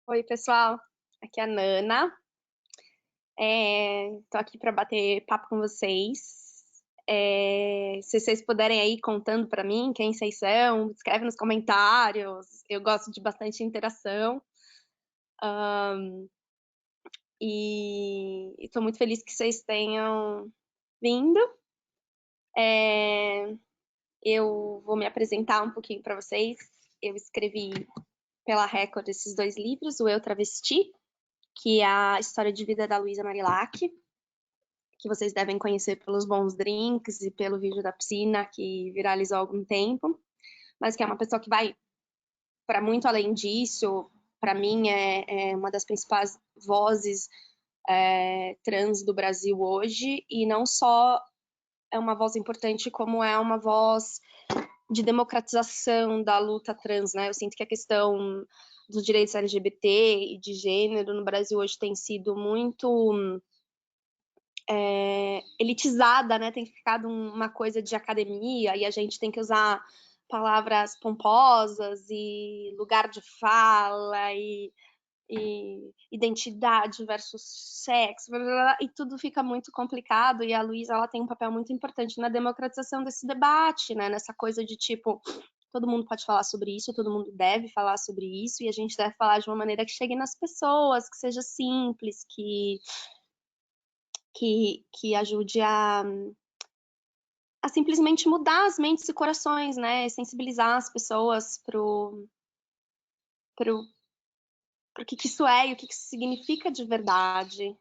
Oi, pessoal. Aqui é a Nana. Tô aqui para bater papo com vocês. Se vocês puderem aí contando para mim quem vocês são, escreve nos comentários. Eu gosto de bastante interação. E estou muito feliz que vocês tenham vindo. É, eu vou me apresentar um pouquinho para vocês. Eu escrevi pela Record esses dois livros, o Eu Travesti, que é a história de vida da Luísa Marilac, que vocês devem conhecer pelos bons drinks e pelo vídeo da piscina que viralizou há algum tempo, mas que é uma pessoa que vai para muito além disso. Para mim, é uma das principais vozes trans do Brasil hoje, e não só é uma voz importante, como é uma voz de democratização da luta trans, né? Eu sinto que a questão dos direitos LGBT e de gênero no Brasil hoje tem sido muito elitizada, né? Tem ficado uma coisa de academia e a gente tem que usar palavras pomposas e lugar de fala e identidade versus sexo, blá, blá, blá, e tudo fica muito complicado. E a Luísa, ela tem um papel muito importante na democratização desse debate, né? Nessa coisa de tipo, todo mundo pode falar sobre isso, todo mundo deve falar sobre isso, e a gente deve falar de uma maneira que chegue nas pessoas, que seja simples, que ajude a simplesmente mudar as mentes e corações, né? Sensibilizar as pessoas pro, pro que isso é e o que isso significa de verdade.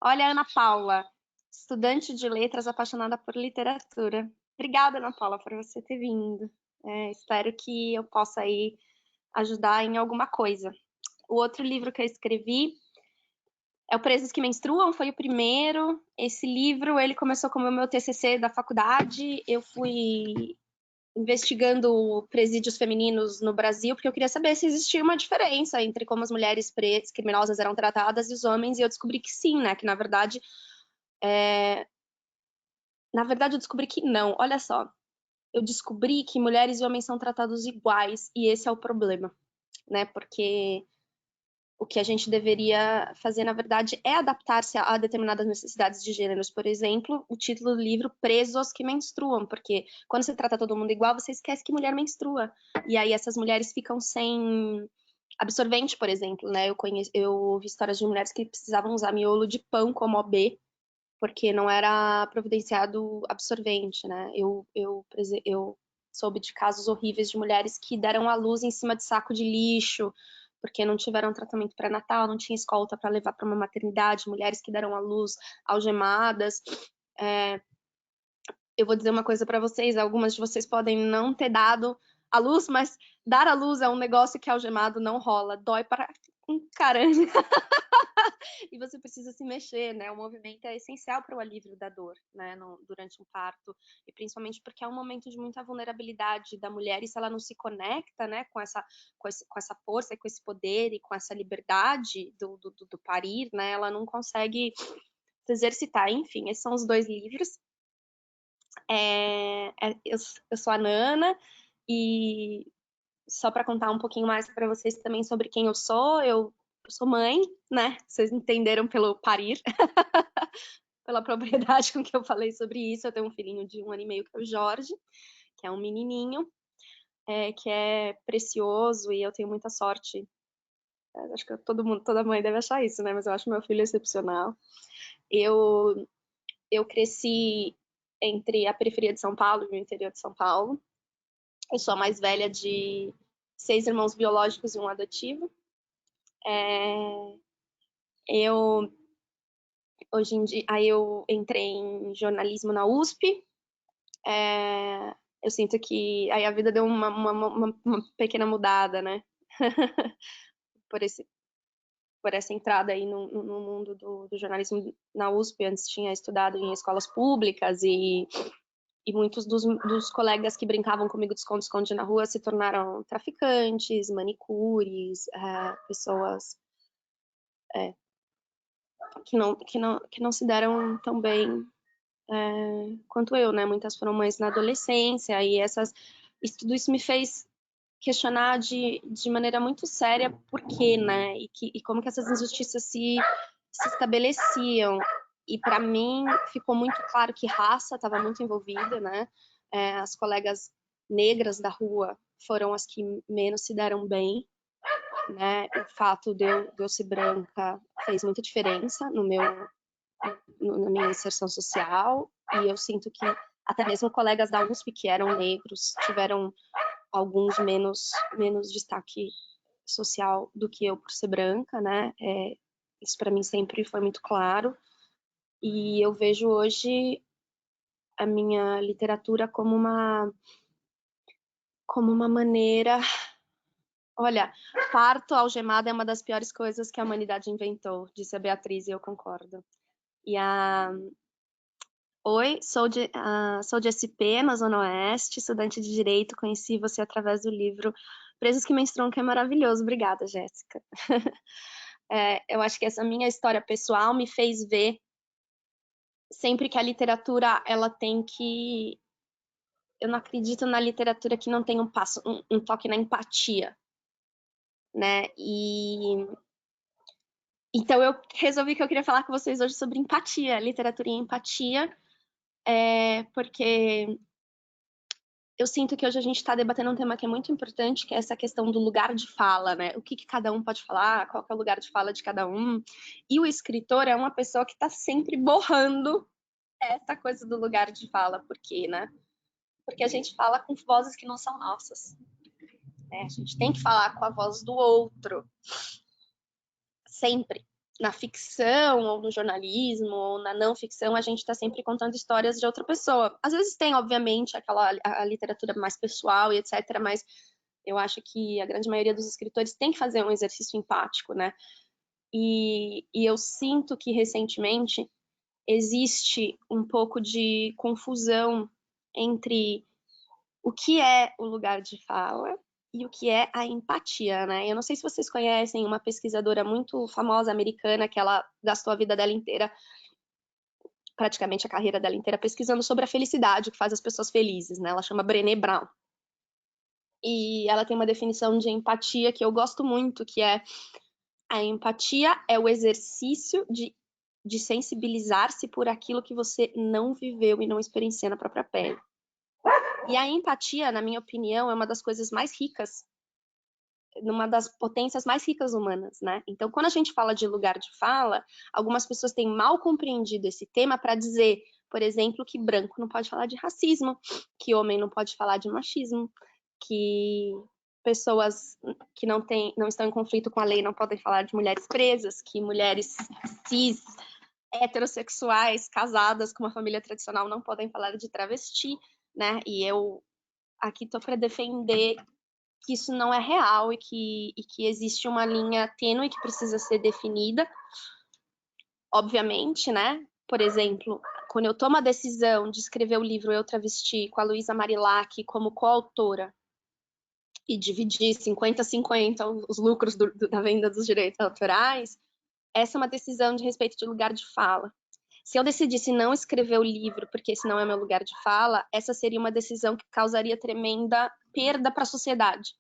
Olha a Ana Paula, estudante de letras apaixonada por literatura. Obrigada, Ana Paula, por você ter vindo. Espero que eu possa aí ajudar em alguma coisa. O outro livro que eu escrevi é o Presos que Menstruam, foi o primeiro. Esse livro, ele começou como o meu TCC da faculdade. Eu fui investigando presídios femininos no Brasil, porque eu queria saber se existia uma diferença entre como as mulheres pretas criminosas eram tratadas e os homens, e eu descobri que sim, né? Que na verdade eu descobri que não. Olha só, eu descobri que mulheres e homens são tratados iguais, e esse é o problema, né? Porque o que a gente deveria fazer, na verdade, é adaptar-se a determinadas necessidades de gêneros. Por exemplo, o título do livro Presos que Menstruam, porque quando você trata todo mundo igual, você esquece que mulher menstrua. E aí essas mulheres ficam sem absorvente, por exemplo, né? Eu ouvi histórias de mulheres que precisavam usar miolo de pão como OB, porque não era providenciado absorvente, né? Eu soube de casos horríveis de mulheres que deram à luz em cima de saco de lixo, porque não tiveram tratamento pré-natal, não tinha escolta para levar para uma maternidade, mulheres que deram à luz algemadas. É, eu vou dizer uma coisa para vocês: algumas de vocês podem não ter dado à luz, mas dar à luz é um negócio que algemado não rola, dói para um caramba. E você precisa se mexer, né? O movimento é essencial para o alívio da dor, né? Durante um parto, e principalmente porque é um momento de muita vulnerabilidade da mulher, e se ela não se conecta, né, com essa força, com esse poder e com essa liberdade do parir, né, ela não consegue se exercitar. Enfim, esses são os dois livros. Eu sou a Nana, e só para contar um pouquinho mais para vocês também sobre quem eu sou mãe, né? Vocês entenderam pelo parir, pela propriedade com que eu falei sobre isso. Eu tenho um filhinho de 1 ano e meio, que é o Jorge, que é um menininho, que é precioso, e eu tenho muita sorte. Acho que todo mundo, toda mãe deve achar isso, né? Mas eu acho meu filho excepcional. Eu cresci entre a periferia de São Paulo e o interior de São Paulo. Eu sou a mais velha de 6 irmãos biológicos e um adotivo. Eu Hoje em dia, aí eu entrei em jornalismo na USP. Eu sinto que aí a vida deu uma pequena mudada, né? por, esse, por essa entrada aí no mundo do jornalismo na USP. Antes tinha estudado em escolas públicas, e muitos dos colegas que brincavam comigo de esconde-esconde na rua se tornaram traficantes, manicures, pessoas que não se deram tão bem quanto eu, né? Muitas foram mães na adolescência, e tudo isso me fez questionar de maneira muito séria por quê, né? E como que essas injustiças se estabeleciam. E para mim ficou muito claro que raça estava muito envolvida, né? As colegas negras da rua foram as que menos se deram bem, né? O fato de eu ser branca fez muita diferença na minha inserção social, e eu sinto que até mesmo colegas da USP que eram negros tiveram alguns menos destaque social do que eu por ser branca, né? Isso para mim sempre foi muito claro. E eu vejo hoje a minha literatura como uma maneira. Olha, parto algemado é uma das piores coisas que a humanidade inventou, disse a Beatriz, e eu concordo. E a Oi, sou de SP, na Zona Oeste, estudante de Direito. Conheci você através do livro Presos que Menstruam, que é maravilhoso. Obrigada, Jéssica. Eu acho que essa minha história pessoal me fez ver sempre que a literatura, ela tem que... Eu não acredito na literatura que não tem um toque na empatia, né? Então eu resolvi que eu queria falar com vocês hoje sobre empatia, literatura e empatia, porque eu sinto que hoje a gente está debatendo um tema que é muito importante, que é essa questão do lugar de fala, né? O que cada um pode falar, qual que é o lugar de fala de cada um. E o escritor é uma pessoa que está sempre borrando essa coisa do lugar de fala. Por quê, né? Porque a gente fala com vozes que não são nossas, né? A gente tem que falar com a voz do outro, sempre. Na ficção, ou no jornalismo, ou na não ficção, a gente está sempre contando histórias de outra pessoa. Às vezes tem, obviamente, a literatura mais pessoal e etc., mas eu acho que a grande maioria dos escritores tem que fazer um exercício empático, né? E eu sinto que, recentemente, existe um pouco de confusão entre o que é o lugar de fala e o que é a empatia, né? Eu não sei se vocês conhecem uma pesquisadora muito famosa americana que ela gastou a vida dela inteira, praticamente a carreira dela inteira, pesquisando sobre a felicidade, o que faz as pessoas felizes, né? Ela chama Brené Brown. E ela tem uma definição de empatia que eu gosto muito, que é: a empatia é o exercício de sensibilizar-se por aquilo que você não viveu e não experiencia na própria pele. E a empatia, na minha opinião, é uma das coisas mais ricas, uma das potências mais ricas humanas, né? Então, quando a gente fala de lugar de fala, algumas pessoas têm mal compreendido esse tema para dizer, por exemplo, que branco não pode falar de racismo, que homem não pode falar de machismo, que pessoas que não estão em conflito com a lei não podem falar de mulheres presas, que mulheres cis, heterossexuais, casadas com uma família tradicional não podem falar de travesti, né? E eu aqui estou para defender que isso não é real e que existe uma linha tênue que precisa ser definida, obviamente, né? Por exemplo, quando eu tomo a decisão de escrever o livro Eu Travesti com a Luísa Marilac como coautora e dividir 50-50 os lucros da venda dos direitos autorais, essa é uma decisão de respeito de lugar de fala. Se eu decidisse não escrever o livro porque esse não é meu lugar de fala, essa seria uma decisão que causaria tremenda perda para a sociedade.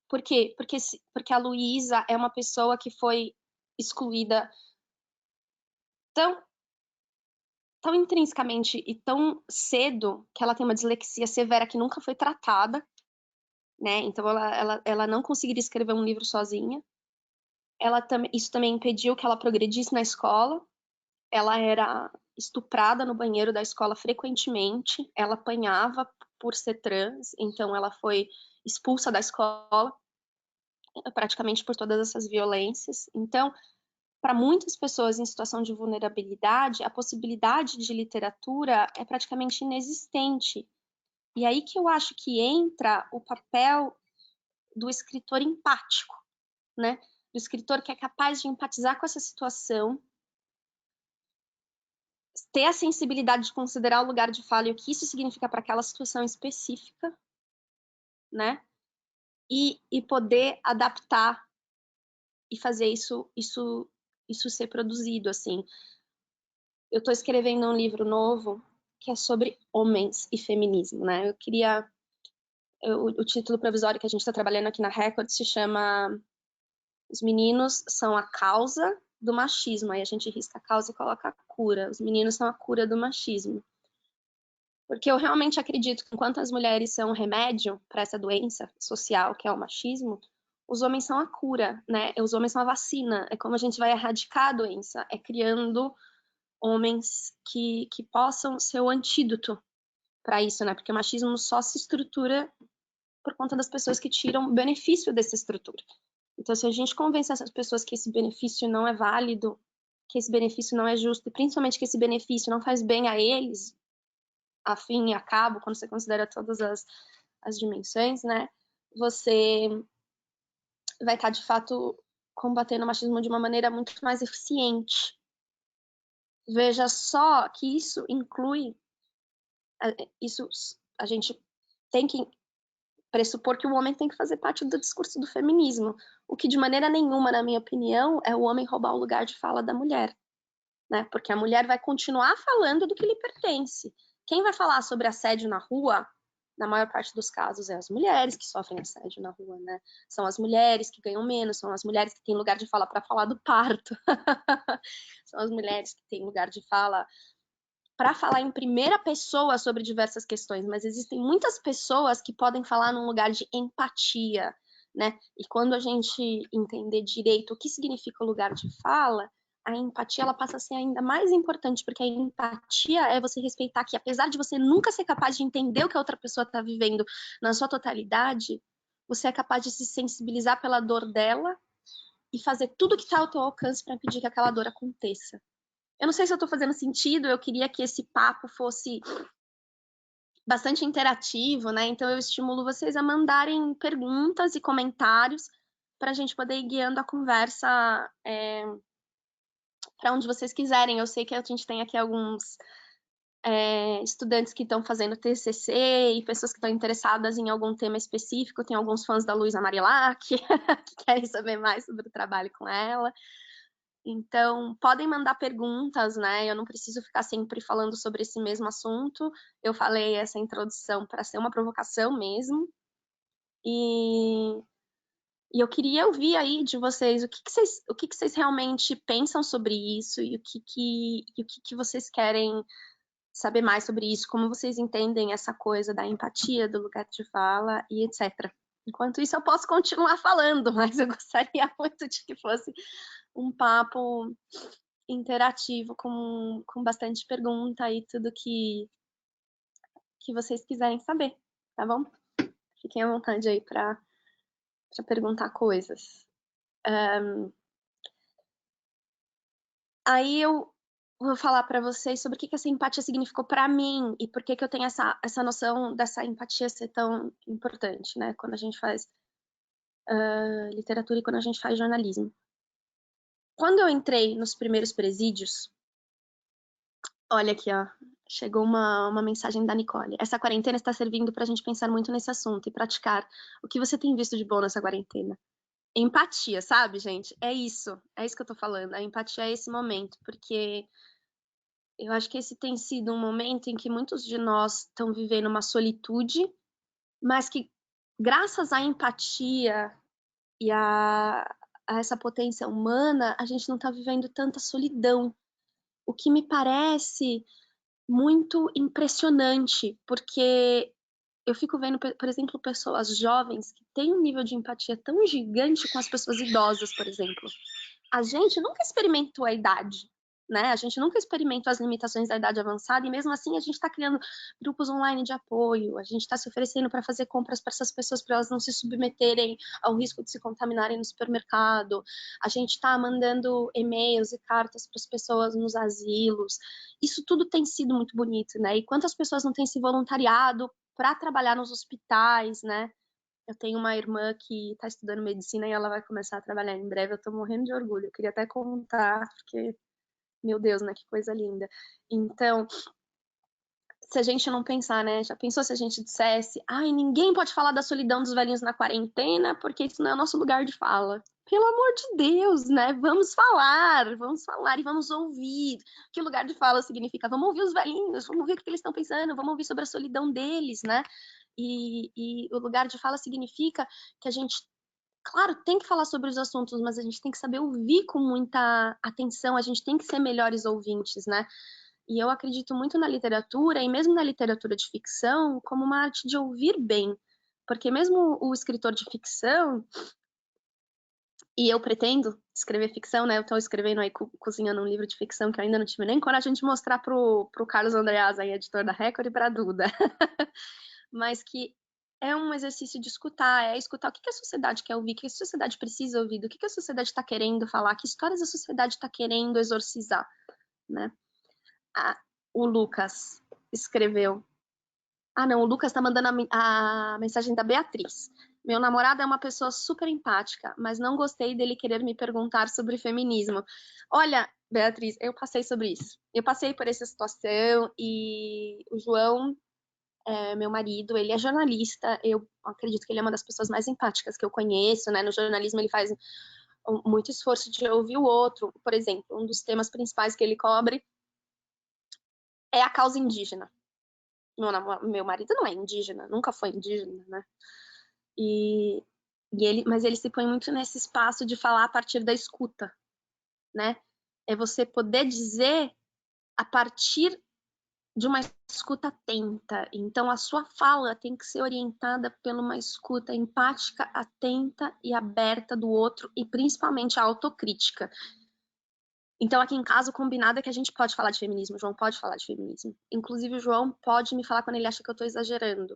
Por quê? Porque a Luísa é uma pessoa que foi excluída tão, tão intrinsecamente e tão cedo que ela tem uma dislexia severa que nunca foi tratada, né? Então ela não conseguiria escrever um livro sozinha. Isso também impediu que ela progredisse na escola. Ela era estuprada no banheiro da escola frequentemente. Ela apanhava por ser trans, então ela foi expulsa da escola praticamente por todas essas violências. Então, para muitas pessoas em situação de vulnerabilidade, a possibilidade de literatura é praticamente inexistente. E aí que eu acho que entra o papel do escritor empático, né? Do escritor que é capaz de empatizar com essa situação, ter a sensibilidade de considerar o lugar de fala e o que isso significa para aquela situação específica, né? E poder adaptar e fazer isso ser produzido, assim. Eu estou escrevendo um livro novo que é sobre homens e feminismo, né? Eu queria o título provisório que a gente está trabalhando aqui na Record se chama Os Meninos São a Causa do Machismo. Aí a gente risca a causa e coloca a cura. Os meninos são a cura do machismo. Porque eu realmente acredito que enquanto as mulheres são o remédio para essa doença social que é o machismo, os homens são a cura, né? Os homens são a vacina. É como a gente vai erradicar a doença. É criando homens que possam ser o antídoto para isso, né? Porque o machismo só se estrutura por conta das pessoas que tiram benefício dessa estrutura. Então, se a gente convencer essas pessoas que esse benefício não é válido, que esse benefício não é justo, e principalmente que esse benefício não faz bem a eles, a fim e a cabo, quando você considera todas as dimensões, né? Você vai estar, de fato, combatendo o machismo de uma maneira muito mais eficiente. Veja só que isso inclui... Isso a gente tem que pressupor que o homem tem que fazer parte do discurso do feminismo, o que de maneira nenhuma, na minha opinião, é o homem roubar o lugar de fala da mulher, né? Porque a mulher vai continuar falando do que lhe pertence. Quem vai falar sobre assédio na rua, na maior parte dos casos, é as mulheres que sofrem assédio na rua, né? São as mulheres que ganham menos, são as mulheres que têm lugar de fala para falar do parto, são as mulheres que têm lugar de fala para falar em primeira pessoa sobre diversas questões, mas existem muitas pessoas que podem falar num lugar de empatia, né? E quando a gente entender direito o que significa o lugar de fala, a empatia ela passa a ser ainda mais importante, porque a empatia é você respeitar que, apesar de você nunca ser capaz de entender o que a outra pessoa está vivendo na sua totalidade, você é capaz de se sensibilizar pela dor dela e fazer tudo que está ao teu alcance para impedir que aquela dor aconteça. Eu não sei se eu estou fazendo sentido, eu queria que esse papo fosse bastante interativo, né? Então eu estimulo vocês a mandarem perguntas e comentários para a gente poder ir guiando a conversa para onde vocês quiserem. Eu sei que a gente tem aqui alguns estudantes que estão fazendo TCC e pessoas que estão interessadas em algum tema específico. Tem alguns fãs da Luísa Marilac que querem saber mais sobre o trabalho com ela. Então, podem mandar perguntas, né? Eu não preciso ficar sempre falando sobre esse mesmo assunto. Eu falei essa introdução para ser uma provocação mesmo. E eu queria ouvir aí de vocês o que vocês realmente pensam sobre isso e o que vocês querem saber mais sobre isso, como vocês entendem essa coisa da empatia, do lugar de fala e etc. Enquanto isso, eu posso continuar falando, mas eu gostaria muito de que fosse um papo interativo com bastante pergunta e tudo que vocês quiserem saber, tá bom? Fiquem à vontade aí para perguntar coisas. Aí eu vou falar para vocês sobre o que essa empatia significou para mim e por que eu tenho essa noção dessa empatia ser tão importante, né? Quando a gente faz literatura e quando a gente faz jornalismo. Quando eu entrei nos primeiros presídios, olha aqui, ó, chegou uma mensagem da Nicole. Essa quarentena está servindo para a gente pensar muito nesse assunto e praticar o que você tem visto de bom nessa quarentena. Empatia, sabe, gente? É isso que eu tô falando. A empatia é esse momento, porque eu acho que esse tem sido um momento em que muitos de nós estão vivendo uma solitude, mas que, graças à empatia e a essa potência humana, a gente não está vivendo tanta solidão. O que me parece muito impressionante, porque eu fico vendo, por exemplo, pessoas jovens que têm um nível de empatia tão gigante com as pessoas idosas, por exemplo. A gente nunca experimentou a idade, né? A gente nunca experimentou as limitações da idade avançada e mesmo assim a gente está criando grupos online de apoio, a gente está se oferecendo para fazer compras para essas pessoas para elas não se submeterem ao risco de se contaminarem no supermercado, a gente está mandando e-mails e cartas para as pessoas nos asilos. Isso tudo tem sido muito bonito, né? E quantas pessoas não têm se voluntariado para trabalhar nos hospitais, né? Eu tenho uma irmã que está estudando medicina e ela vai começar a trabalhar em breve. Eu estou morrendo de orgulho. Eu queria até contar, porque, meu Deus, né? Que coisa linda. Então, se a gente não pensar, né? Já pensou se a gente dissesse, ai, ninguém pode falar da solidão dos velhinhos na quarentena, porque isso não é o nosso lugar de fala. pelo amor de Deus, né? Vamos falar e vamos ouvir. Que lugar de fala significa? Vamos ouvir os velhinhos, vamos ouvir o que eles estão pensando, vamos ouvir sobre a solidão deles, né? E o lugar de fala significa que a gente, claro, tem que falar sobre os assuntos, mas a gente tem que saber ouvir com muita atenção, a gente tem que ser melhores ouvintes, né? E eu acredito muito na literatura, e mesmo na literatura de ficção, como uma arte de ouvir bem. Porque mesmo o escritor de ficção, e eu pretendo escrever ficção, né? Eu tô escrevendo aí, cozinhando um livro de ficção que eu ainda não tive nem coragem de mostrar pro Carlos Andreas, aí, editor da Record, e pra Duda. Mas que é um exercício de escutar, é escutar o que a sociedade quer ouvir, o que a sociedade precisa ouvir, o que a sociedade está querendo falar, que histórias a sociedade está querendo exorcizar, né? O Lucas escreveu. Não, o Lucas tá mandando a mensagem da Beatriz. Meu namorado é uma pessoa super empática, mas não gostei dele querer me perguntar sobre feminismo. Olha, Beatriz, eu passei sobre isso. Eu passei por essa situação e o João, meu marido, ele é jornalista. Eu acredito que ele é uma das pessoas mais empáticas que eu conheço, né? No jornalismo ele faz muito esforço de ouvir o outro. Por exemplo, um dos temas principais que ele cobre é a causa indígena. Meu marido não é indígena, nunca foi indígena, né? Mas ele se põe muito nesse espaço de falar a partir da escuta, né? É você poder dizer a partir de uma escuta atenta. Então, a sua fala tem que ser orientada por uma escuta empática, atenta e aberta do outro, e principalmente a autocrítica. Então, aqui em casa, o combinado é que a gente pode falar de feminismo. O João pode falar de feminismo. Inclusive, o João pode me falar quando ele acha que eu estou exagerando.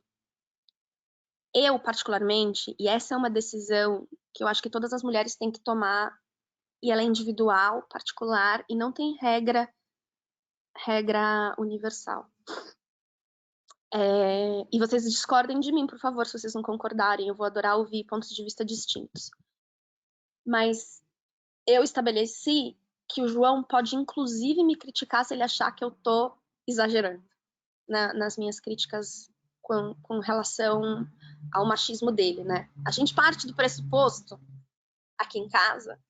Eu, particularmente, e essa é uma decisão que eu acho que todas as mulheres têm que tomar, e ela é individual, particular, e não tem regra universal. E vocês discordem de mim, por favor, se vocês não concordarem. Eu vou adorar ouvir pontos de vista distintos. Mas eu estabeleci que o João pode, inclusive, me criticar se ele achar que eu tô exagerando nas minhas críticas com relação ao machismo dele, né? A gente parte do pressuposto, aqui em casa,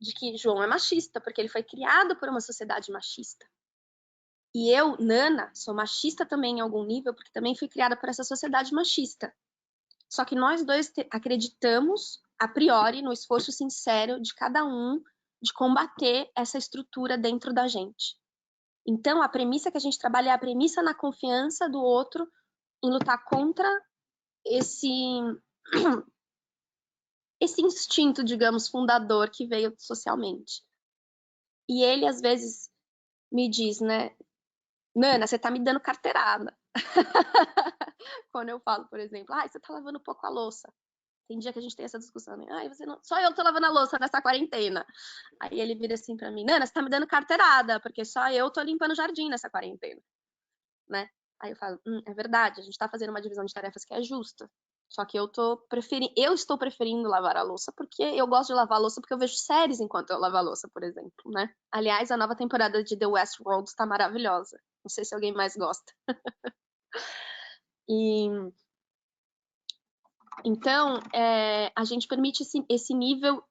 de que João é machista, porque ele foi criado por uma sociedade machista. E eu, Nana, sou machista também em algum nível, porque também fui criada por essa sociedade machista. Só que nós dois acreditamos, a priori, no esforço sincero de cada um de combater essa estrutura dentro da gente. Então, a premissa que a gente trabalha é a premissa na confiança do outro em lutar contra esse instinto, digamos, fundador que veio socialmente. E ele, às vezes, me diz, né, Nana, você tá me dando carteirada. Quando eu falo, por exemplo, você tá lavando pouco a louça. Tem dia que a gente tem essa discussão, né? Você não... Só eu tô lavando a louça nessa quarentena. Aí ele vira assim pra mim, Nana, você tá me dando carteirada, porque só eu tô limpando o jardim nessa quarentena, né? Aí eu falo, é verdade, a gente tá fazendo uma divisão de tarefas que é justa. Só que eu estou preferindo lavar a louça porque eu gosto de lavar a louça porque eu vejo séries enquanto eu lavo a louça, por exemplo, né? Aliás, a nova temporada de The Westworld está maravilhosa. Não sei se alguém mais gosta. Então, a gente permite esse nível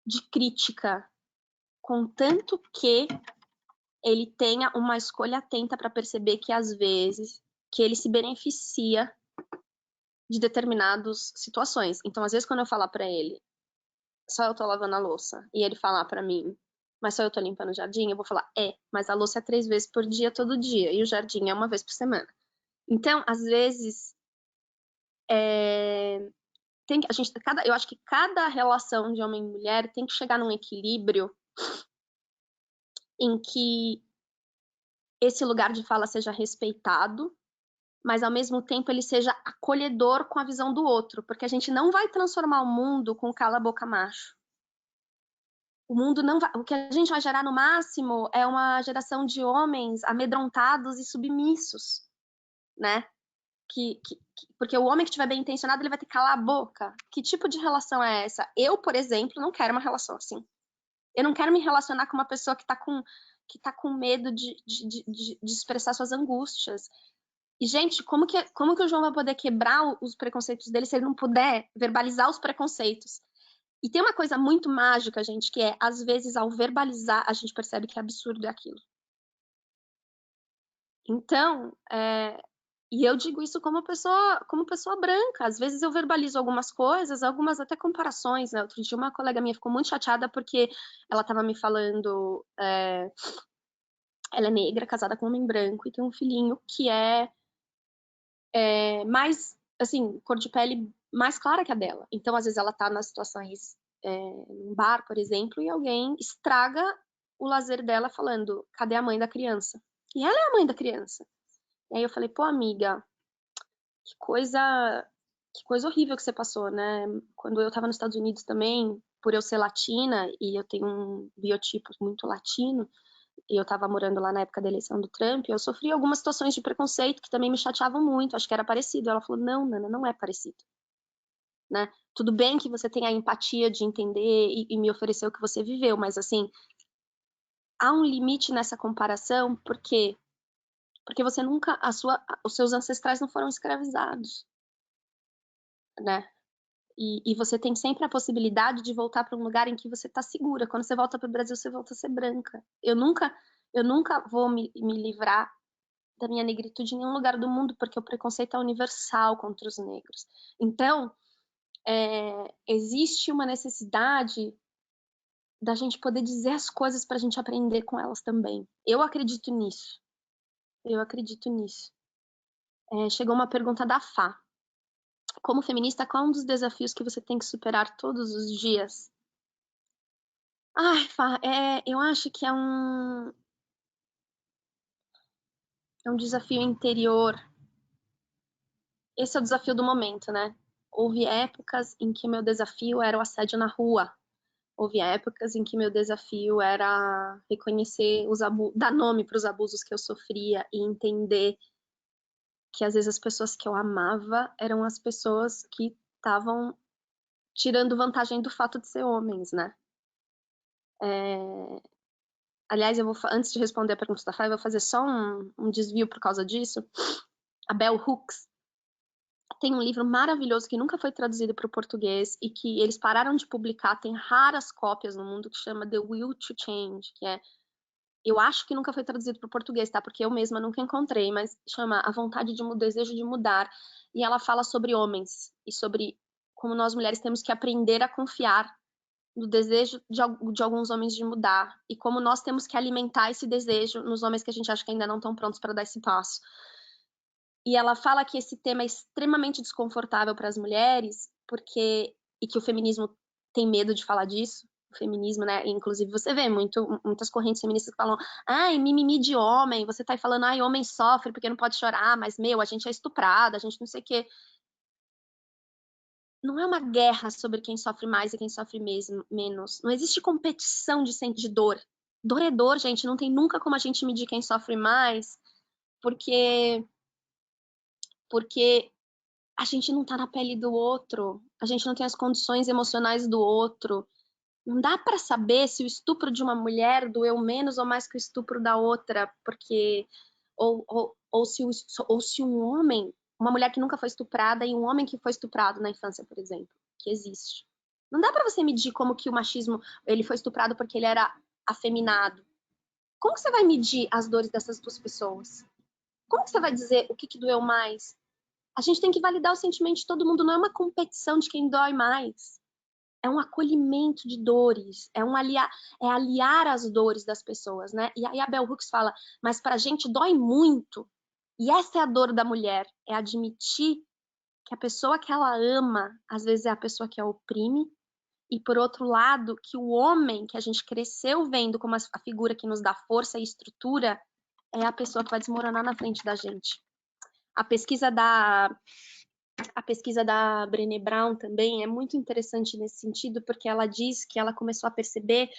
de crítica, contanto que ele tenha uma escolha atenta para perceber que, às vezes, que ele se beneficia de determinadas situações. Então, às vezes, quando eu falar para ele, só eu tô lavando a louça, e ele falar para mim, mas só eu tô limpando o jardim, eu vou falar, mas a louça é 3 vezes por dia, todo dia, e o jardim é 1 vez por semana. Então, às vezes, eu acho que cada relação de homem e mulher tem que chegar num equilíbrio em que esse lugar de fala seja respeitado, mas ao mesmo tempo ele seja acolhedor com a visão do outro, porque a gente não vai transformar o mundo com cala-boca macho. O mundo não vai, o que a gente vai gerar no máximo é uma geração de homens amedrontados e submissos, né? Porque o homem que estiver bem intencionado, ele vai ter que calar a boca. Que tipo de relação é essa? Eu, por exemplo, não quero uma relação assim. Eu não quero me relacionar com uma pessoa que tá com medo de expressar suas angústias. E, gente, como que o João vai poder quebrar os preconceitos dele se ele não puder verbalizar os preconceitos? E tem uma coisa muito mágica, gente, que é, às vezes, ao verbalizar, a gente percebe que é absurdo aquilo. Então, e eu digo isso como pessoa branca. Às vezes eu verbalizo algumas coisas, algumas até comparações, né? Outro dia uma colega minha ficou muito chateada porque ela estava me falando, ela é negra, casada com um homem branco e tem um filhinho que mais, assim, cor de pele mais clara que a dela. Então, às vezes ela tá nas situações, num bar, por exemplo, e alguém estraga o lazer dela falando, cadê a mãe da criança? E ela é a mãe da criança. E aí eu falei, pô, amiga, que coisa, que coisa horrível que você passou, né? Quando eu estava nos Estados Unidos também, por eu ser latina e eu tenho um biotipo muito latino, e eu estava morando lá na época da eleição do Trump, eu sofri algumas situações de preconceito que também me chateavam muito, acho que era parecido. Ela falou, não, Nana, não é parecido, né? Tudo bem que você tem a empatia de entender e me oferecer o que você viveu, mas assim, há um limite nessa comparação, porque você nunca, os seus ancestrais não foram escravizados, né? E você tem sempre a possibilidade de voltar para um lugar em que você está segura. Quando você volta para o Brasil, você volta a ser branca. Eu nunca vou me livrar da minha negritude em nenhum lugar do mundo, porque o preconceito é universal contra os negros. Então, existe uma necessidade da gente poder dizer as coisas para a gente aprender com elas também. Eu acredito nisso. Eu acredito nisso. Chegou uma pergunta da Fá. Como feminista, qual é um dos desafios que você tem que superar todos os dias? Ai, Fá, eu acho que é um desafio interior. Esse é o desafio do momento, né? Houve épocas em que meu desafio era o assédio na rua. Houve épocas em que meu desafio era reconhecer dar nome para os abusos que eu sofria e entender que às vezes as pessoas que eu amava eram as pessoas que estavam tirando vantagem do fato de ser homens, né? Aliás, antes de responder a pergunta da Fai, eu vou fazer só um desvio por causa disso. A Bell Hooks tem um livro maravilhoso que nunca foi traduzido para o português e que eles pararam de publicar, tem raras cópias no mundo, que chama The Will to Change, que eu acho que nunca foi traduzido para o português, tá? Porque eu mesma nunca encontrei, mas chama A Vontade de Mudar, o Desejo de Mudar. E ela fala sobre homens e sobre como nós mulheres temos que aprender a confiar no desejo de alguns homens de mudar e como nós temos que alimentar esse desejo nos homens que a gente acha que ainda não estão prontos para dar esse passo. E ela fala que esse tema é extremamente desconfortável para as mulheres, e que o feminismo tem medo de falar disso, o feminismo, né? Inclusive você vê muitas correntes feministas que falam, ai, mimimi de homem, você tá aí falando, ai, homem sofre porque não pode chorar, mas, meu, a gente é estuprada, a gente não sei o quê. Não é uma guerra sobre quem sofre mais e quem sofre menos. Não existe competição de dor. Dor é dor, gente. Não tem nunca como a gente medir quem sofre mais, porque porque a gente não tá na pele do outro, a gente não tem as condições emocionais do outro. Não dá para saber se o estupro de uma mulher doeu menos ou mais que o estupro da outra, porque ou se um homem, uma mulher que nunca foi estuprada e um homem que foi estuprado na infância, por exemplo, que existe. Não dá para você medir como que o machismo, ele foi estuprado porque ele era afeminado. Como que você vai medir as dores dessas duas pessoas? Como que você vai dizer o que doeu mais? A gente tem que validar o sentimento de todo mundo, não é uma competição de quem dói mais. É um acolhimento de dores, aliar as dores das pessoas, né? E aí a Bell Hooks fala, mas pra gente dói muito. E essa é a dor da mulher, é admitir que a pessoa que ela ama, às vezes é a pessoa que a oprime, e por outro lado, que o homem que a gente cresceu vendo como a figura que nos dá força e estrutura, é a pessoa que vai desmoronar na frente da gente. A pesquisa da Brené Brown também é muito interessante nesse sentido, porque ela diz que ela começou a perceber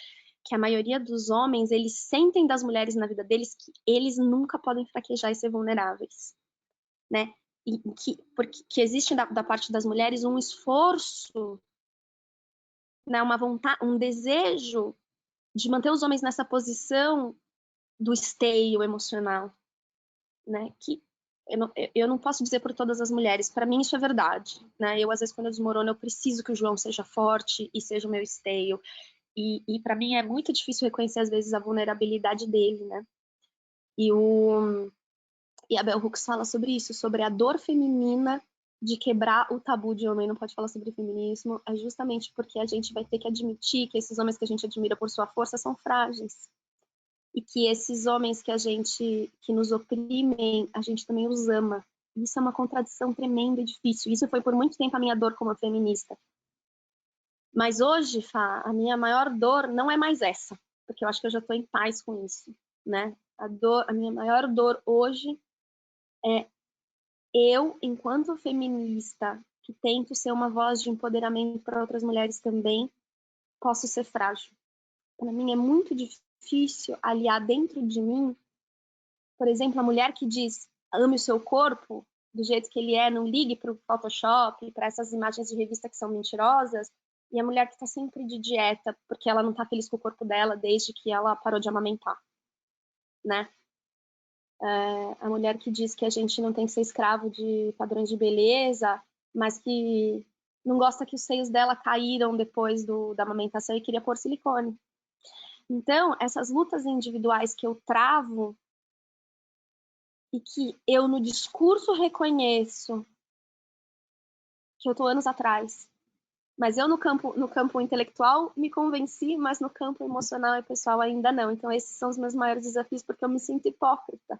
que a maioria dos homens, eles sentem das mulheres na vida deles que eles nunca podem fraquejar e ser vulneráveis, né? Porque existe da parte das mulheres um esforço, né, uma vontade, um desejo de manter os homens nessa posição do esteio emocional, né? Que eu não posso dizer por todas as mulheres, para mim isso é verdade, né? Eu, às vezes, quando eu desmorono, eu preciso que o João seja forte e seja o meu esteio. E para mim é muito difícil reconhecer, às vezes, a vulnerabilidade dele, né? E a Bell Hooks fala sobre isso, sobre a dor feminina de quebrar o tabu de homem não pode falar sobre feminismo, é justamente porque a gente vai ter que admitir que esses homens que a gente admira por sua força são frágeis. E que esses homens que nos oprimem, a gente também os ama. Isso é uma contradição tremenda e difícil. Isso foi por muito tempo a minha dor como feminista. Mas hoje, Fá, a minha maior dor não é mais essa, porque eu acho que eu já estou em paz com isso, né? A minha maior dor hoje é eu, enquanto feminista, que tento ser uma voz de empoderamento para outras mulheres também, posso ser frágil. Para mim é muito difícil aliar dentro de mim, por exemplo, a mulher que diz ame o seu corpo do jeito que ele é, não ligue para o Photoshop, para essas imagens de revista que são mentirosas, e a mulher que está sempre de dieta porque ela não está feliz com o corpo dela desde que ela parou de amamentar, né? A mulher que diz que a gente não tem que ser escravo de padrões de beleza, mas que não gosta que os seios dela caíram depois da amamentação e queria pôr silicone. Então, essas lutas individuais que eu travo e que eu no discurso reconheço que eu tô anos atrás, mas eu no campo intelectual me convenci, mas no campo emocional e pessoal ainda não. Então, esses são os meus maiores desafios, porque eu me sinto hipócrita,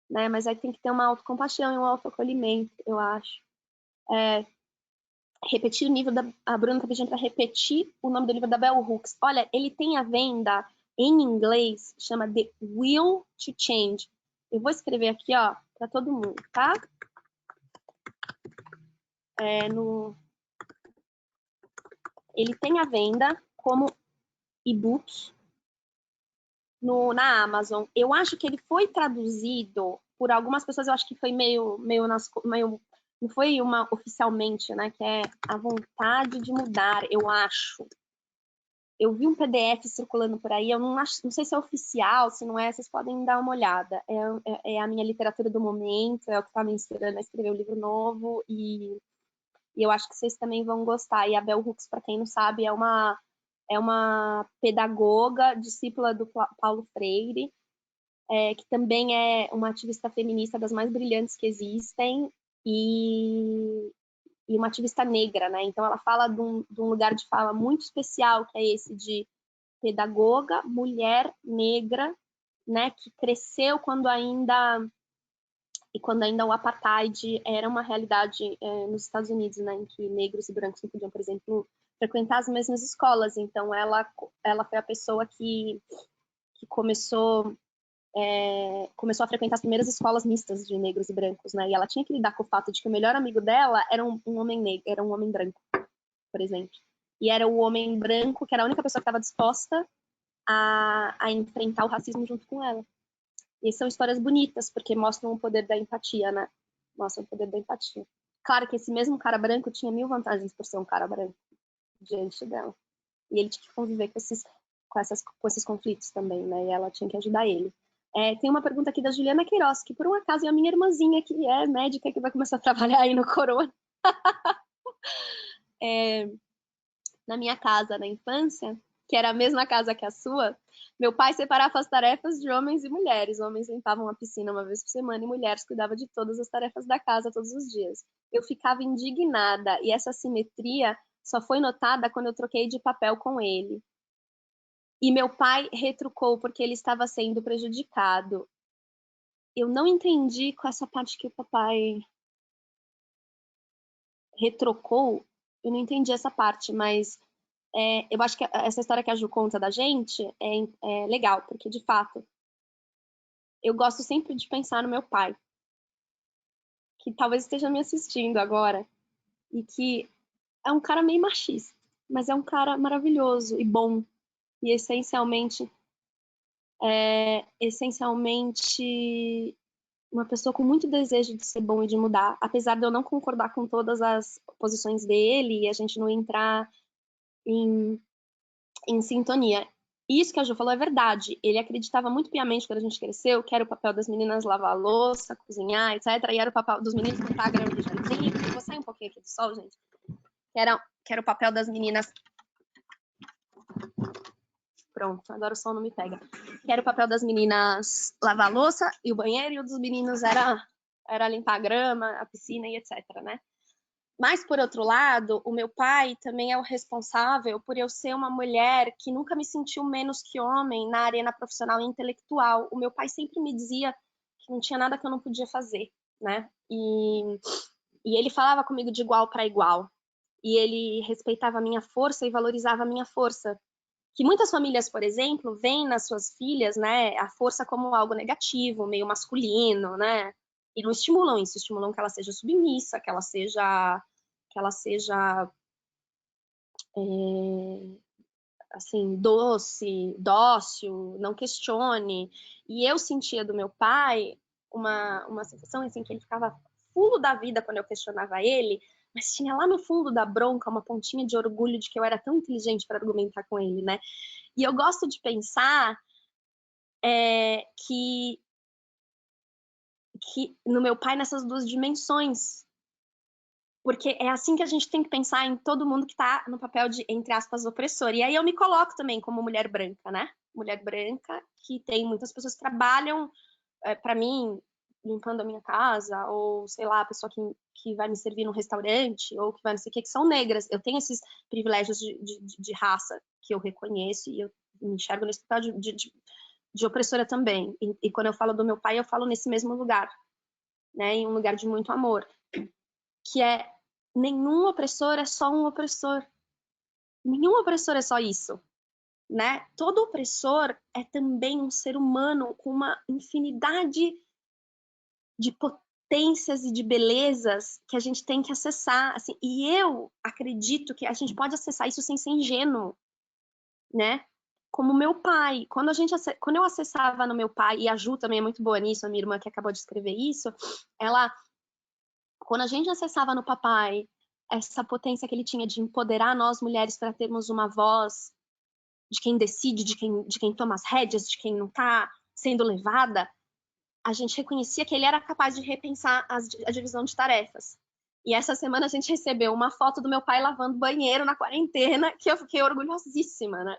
né? Mas aí tem que ter uma autocompaixão e um autoacolhimento, eu acho. Repetir o nível da... A Bruna tá pedindo para repetir o nome do livro da Bell Hooks. Olha, ele tem a venda em inglês, chama The Will to Change. Eu vou escrever aqui, ó, para todo mundo, tá? Ele tem a venda como e-book na Amazon. Eu acho que ele foi traduzido por algumas pessoas, eu acho que foi meio não foi uma oficialmente, né? Que é A Vontade de Mudar, eu acho. Eu vi um PDF circulando por aí, eu não sei se é oficial, se não é, vocês podem dar uma olhada. É a minha literatura do momento, é o que está me inspirando a escrever um livro novo, e eu acho que vocês também vão gostar. E a Bell Hooks, para quem não sabe, é uma pedagoga, discípula do Paulo Freire, que também é uma ativista feminista das mais brilhantes que existem, e uma ativista negra, né? Então ela fala de um lugar de fala muito especial, que é esse de pedagoga, mulher negra, né? Que cresceu quando ainda o apartheid era uma realidade nos Estados Unidos, né? Em que negros e brancos não podiam, por exemplo, frequentar as mesmas escolas. Então ela foi a pessoa que começou a frequentar as primeiras escolas mistas de negros e brancos, né? E ela tinha que lidar com o fato de que o melhor amigo dela era um homem negro, era um homem branco, por exemplo. E era o homem branco que era a única pessoa que estava disposta a enfrentar o racismo junto com ela. E são histórias bonitas, porque mostram o poder da empatia, né? Mostram o poder da empatia. Claro que esse mesmo cara branco tinha 1000 vantagens por ser um cara branco diante dela. E ele tinha que conviver com esses conflitos também, né? E ela tinha que ajudar ele. Tem uma pergunta aqui da Juliana Queiroz, que por um acaso é a minha irmãzinha, que é médica, que vai começar a trabalhar aí no Corona. Na minha casa, na infância, que era a mesma casa que a sua, meu pai separava as tarefas de homens e mulheres. Homens limpavam a piscina uma vez por semana e mulheres cuidavam de todas as tarefas da casa todos os dias. Eu ficava indignada e essa simetria só foi notada quando eu troquei de papel com ele. E meu pai retrucou porque ele estava sendo prejudicado. Eu não entendi com essa parte que o papai retrocou, eu não entendi essa parte, mas eu acho que essa história que a Ju conta da gente é legal, porque de fato eu gosto sempre de pensar no meu pai, que talvez esteja me assistindo agora, e que é um cara meio machista, mas é um cara maravilhoso e bom, e essencialmente uma pessoa com muito desejo de ser bom e de mudar, apesar de eu não concordar com todas as posições dele e a gente não entrar em sintonia. isso que a Ju falou é verdade. Ele acreditava muito piamente quando a gente cresceu que era o papel das meninas lavar a louça, cozinhar, etc. E era o papel dos meninos cortar a grama do jardim. Eu vou sair um pouquinho aqui do sol, gente. Que era o papel das meninas. Pronto, agora o sol não me pega. Que era o papel das meninas lavar a louça e o banheiro, e o dos meninos era limpar a grama, a piscina e etc, né? Mas, por outro lado, o meu pai também é o responsável por eu ser uma mulher que nunca me sentiu menos que homem na arena profissional e intelectual. O meu pai sempre me dizia que não tinha nada que eu não podia fazer, né? E ele falava comigo de igual para igual. E ele respeitava a minha força e valorizava a minha força. Que muitas famílias, por exemplo, veem nas suas filhas, né, a força como algo negativo, meio masculino, né? E não estimulam isso, estimulam que ela seja submissa, que ela seja assim, doce, dócil, não questione. E eu sentia do meu pai uma sensação assim que ele ficava fulo da vida quando eu questionava ele, mas tinha lá no fundo da bronca uma pontinha de orgulho de que eu era tão inteligente para argumentar com ele, né? E eu gosto de pensar que no meu pai nessas duas dimensões, porque é assim que a gente tem que pensar em todo mundo que está no papel de, entre aspas, opressor. E aí eu me coloco também como mulher branca, né? Mulher branca que tem muitas pessoas que trabalham para mim limpando a minha casa, ou sei lá, a pessoa que vai me servir num restaurante, ou que vai não sei o que são negras. Eu tenho esses privilégios de raça que eu reconheço e eu me enxergo nesse papel de opressora também. E quando eu falo do meu pai, eu falo nesse mesmo lugar, né? Em um lugar de muito amor, que é nenhum opressor é só um opressor. Nenhum opressor é só isso, né? Todo opressor é também um ser humano com uma infinidade de potências e de belezas que a gente tem que acessar, assim. E eu acredito que a gente pode acessar isso sem ser ingênuo, né? Como meu pai, quando eu acessava no meu pai, e a Ju também é muito boa nisso, a minha irmã que acabou de escrever isso, ela, quando a gente acessava no papai essa potência que ele tinha de empoderar nós mulheres para termos uma voz de quem decide, de quem toma as rédeas, de quem não está sendo levada, a gente reconhecia que ele era capaz de repensar a divisão de tarefas. E essa semana a gente recebeu uma foto do meu pai lavando banheiro na quarentena, que eu fiquei orgulhosíssima, né?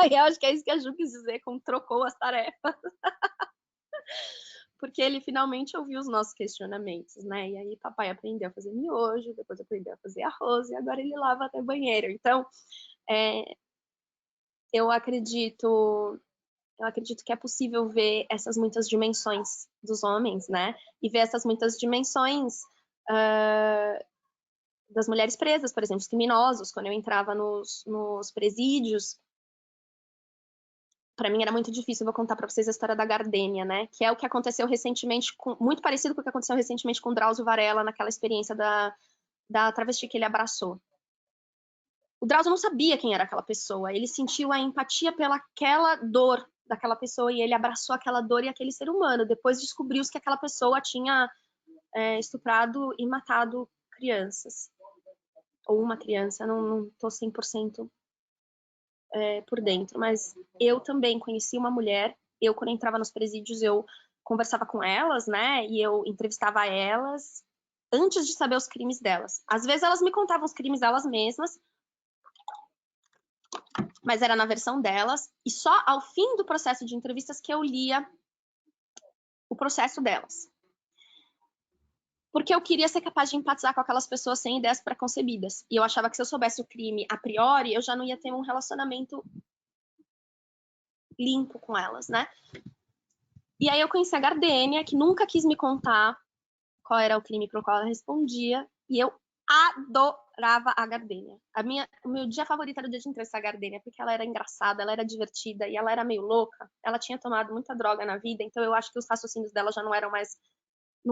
E eu acho que é isso que a Ju quis dizer com trocou as tarefas. Porque ele finalmente ouviu os nossos questionamentos, né? E aí papai aprendeu a fazer miojo, depois aprendeu a fazer arroz, e agora ele lava até banheiro. Então, é, eu acredito que é possível ver essas muitas dimensões dos homens, né? E ver essas muitas dimensões das mulheres presas, por exemplo, os criminosos. Quando eu entrava nos presídios, para mim era muito difícil. Eu vou contar para vocês a história da Gardênia, né? Que é o que aconteceu recentemente, muito parecido com o que aconteceu recentemente com o Drauzio Varela, naquela experiência da travesti que ele abraçou. O Drauzio não sabia quem era aquela pessoa. Ele sentiu a empatia pelaquela dor daquela pessoa e ele abraçou aquela dor e aquele ser humano. Depois descobriu-se que aquela pessoa tinha estuprado e matado crianças. Ou uma criança, não tô 100% por dentro. Mas eu também conheci uma mulher. Eu, quando entrava nos presídios, eu conversava com elas, né? E eu entrevistava elas antes de saber os crimes delas. Às vezes elas me contavam os crimes delas mesmas, mas era na versão delas, e só ao fim do processo de entrevistas que eu lia o processo delas. Porque eu queria ser capaz de empatizar com aquelas pessoas sem ideias preconcebidas. E eu achava que se eu soubesse o crime a priori, eu já não ia ter um relacionamento limpo com elas, né? E aí eu conheci a Gardênia, que nunca quis me contar qual era o crime pro qual ela respondia, e eu adorava a Gardênia. O meu dia favorito era o dia de entrevistar a Gardênia, porque ela era engraçada, ela era divertida e ela era meio louca. Ela tinha tomado muita droga na vida, então eu acho que os raciocínios dela já não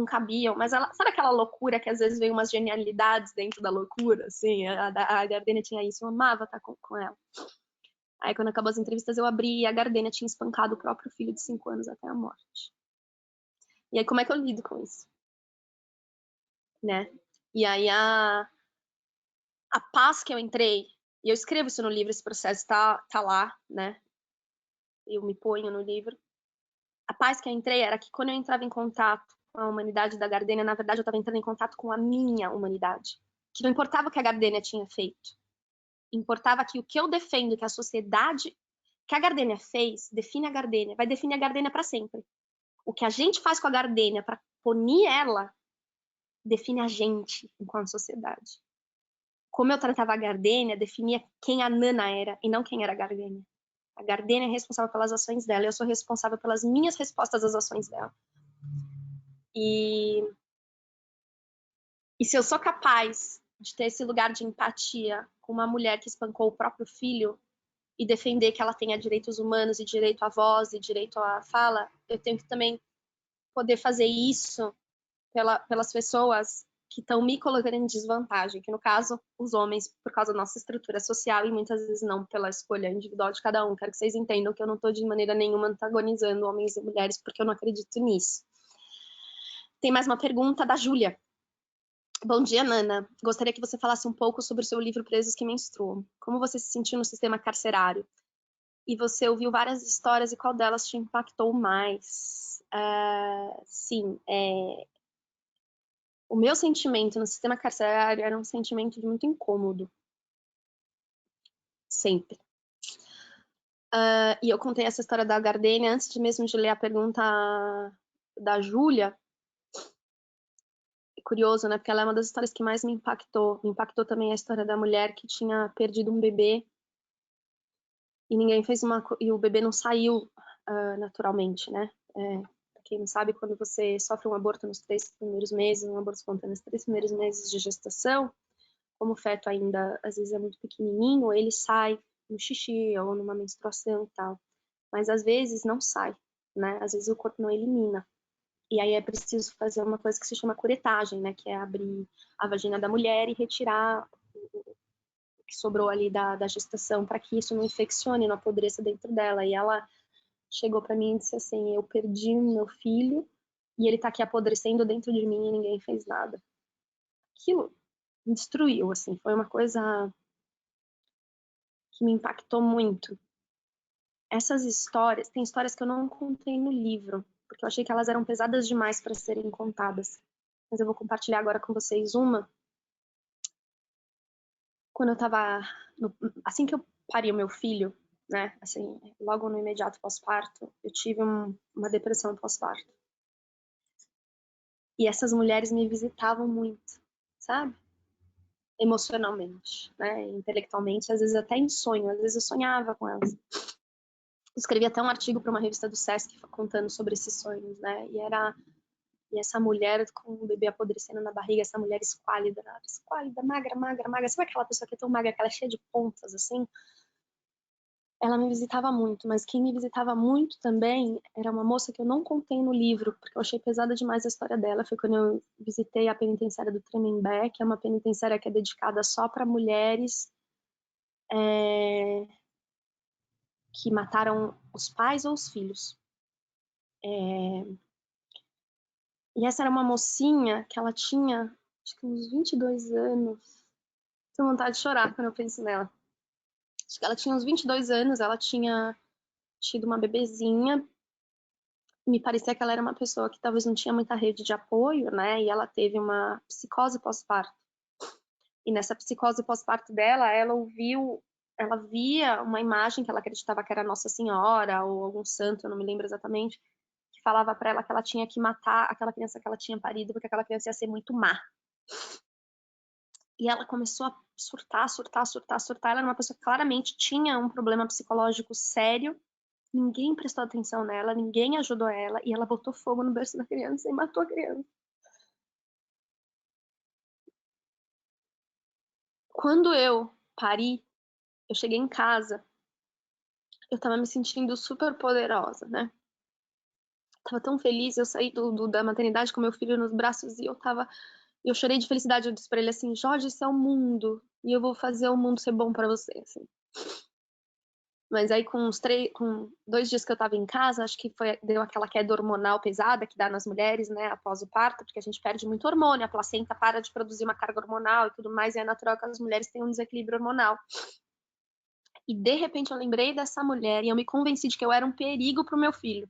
cabiam, mas ela, sabe aquela loucura que às vezes vem umas genialidades dentro da loucura, assim, a Gardênia tinha isso, eu amava estar com ela. Aí quando acabou as entrevistas eu abri e a Gardênia tinha espancado o próprio filho de 5 anos até a morte. E aí como é que eu lido com isso? Né? E aí a paz que eu entrei, e eu escrevo isso no livro, esse processo tá lá, né? eu me ponho no livro. A paz que eu entrei era que quando eu entrava em contato com a humanidade da Gardênia, na verdade eu estava entrando em contato com a minha humanidade. Que não importava o que a Gardênia tinha feito. Importava que o que eu defendo, que a sociedade, que a Gardênia fez, define a Gardênia, vai definir a Gardênia para sempre. O que a gente faz com a Gardênia para punir ela, define a gente enquanto sociedade. Como eu tratava a Gardênia, definia quem a Nana era e não quem era a Gardênia. A Gardênia é responsável pelas ações dela, eu sou responsável pelas minhas respostas às ações dela. E se eu sou capaz de ter esse lugar de empatia com uma mulher que espancou o próprio filho e defender que ela tenha direitos humanos e direito à voz e direito à fala, eu tenho que também poder fazer isso pelas pessoas que estão me colocando em desvantagem, que no caso, os homens, por causa da nossa estrutura social e muitas vezes não pela escolha individual de cada um. Quero que vocês entendam que eu não estou de maneira nenhuma antagonizando homens e mulheres, porque eu não acredito nisso. Tem mais uma pergunta da Júlia. Bom dia, Nana. Gostaria que você falasse um pouco sobre o seu livro Presos que Menstruam. Como você se sentiu no sistema carcerário? E você ouviu várias histórias e qual delas te impactou mais? Sim, o meu sentimento no sistema carcerário era um sentimento de muito incômodo. Sempre. E eu contei essa história da Gardênia antes de mesmo de ler a pergunta da Júlia. É curioso, né? Porque ela é uma das histórias que mais me impactou. Me impactou também a história da mulher que tinha perdido um bebê e ninguém fez e o bebê não saiu naturalmente, né? Pra quem não sabe, quando você sofre um aborto nos 3 primeiros meses, um aborto espontâneo nos 3 primeiros meses de gestação, como o feto ainda às vezes é muito pequenininho, ele sai no xixi ou numa menstruação e tal. Mas às vezes não sai, né? Às vezes o corpo não elimina. E aí é preciso fazer uma coisa que se chama curetagem, né? Que é abrir a vagina da mulher e retirar o que sobrou ali da gestação para que isso não infeccione, não apodreça dentro dela. E ela chegou para mim e disse assim: eu perdi meu filho e ele tá aqui apodrecendo dentro de mim e ninguém fez nada. Aquilo me destruiu, assim, foi uma coisa que me impactou muito. Essas histórias, tem histórias que eu não contei no livro, porque eu achei que elas eram pesadas demais para serem contadas. Mas eu vou compartilhar agora com vocês uma. Quando eu tava, assim que eu pari o meu filho, né, assim, logo no imediato pós-parto, eu tive uma depressão pós-parto. E essas mulheres me visitavam muito, sabe? Emocionalmente, né, intelectualmente, às vezes até em sonho, às vezes eu sonhava com elas. Escrevi até um artigo para uma revista do Sesc contando sobre esses sonhos, né? E essa mulher com o bebê apodrecendo na barriga, essa mulher esquálida, magra, magra, magra. Sabe aquela pessoa que é tão magra que ela é cheia de pontas, assim? Ela me visitava muito, mas quem me visitava muito também era uma moça que eu não contei no livro, porque eu achei pesada demais a história dela. Foi quando eu visitei a penitenciária do Tremembé, que é uma penitenciária que é dedicada só para mulheres que mataram os pais ou os filhos. E essa era uma mocinha que ela tinha, acho que uns 22 anos. Tenho vontade de chorar quando eu penso nela. Acho que ela tinha uns 22 anos, ela tinha tido uma bebezinha. Me parecia que ela era uma pessoa que talvez não tinha muita rede de apoio, né? E ela teve uma psicose pós-parto. E nessa psicose pós-parto dela, ela via uma imagem que ela acreditava que era Nossa Senhora ou algum santo, eu não me lembro exatamente, que falava para ela que ela tinha que matar aquela criança que ela tinha parido, porque aquela criança ia ser muito má. E ela começou a surtar. Ela era uma pessoa que claramente tinha um problema psicológico sério. Ninguém prestou atenção nela, ninguém ajudou ela, e ela botou fogo no berço da criança e matou a criança. Quando eu pari, eu cheguei em casa, eu tava me sentindo super poderosa, né? Tava tão feliz, eu saí da maternidade com meu filho nos braços e eu chorei de felicidade. Eu disse pra ele assim: Jorge, isso é o mundo, e eu vou fazer o mundo ser bom pra você, assim. Mas aí com 2 dias que eu tava em casa, acho que deu aquela queda hormonal pesada que dá nas mulheres, né, após o parto, porque a gente perde muito hormônio, a placenta para de produzir uma carga hormonal e tudo mais, e é natural que as mulheres tenham um desequilíbrio hormonal. E de repente eu lembrei dessa mulher e eu me convenci de que eu era um perigo pro meu filho.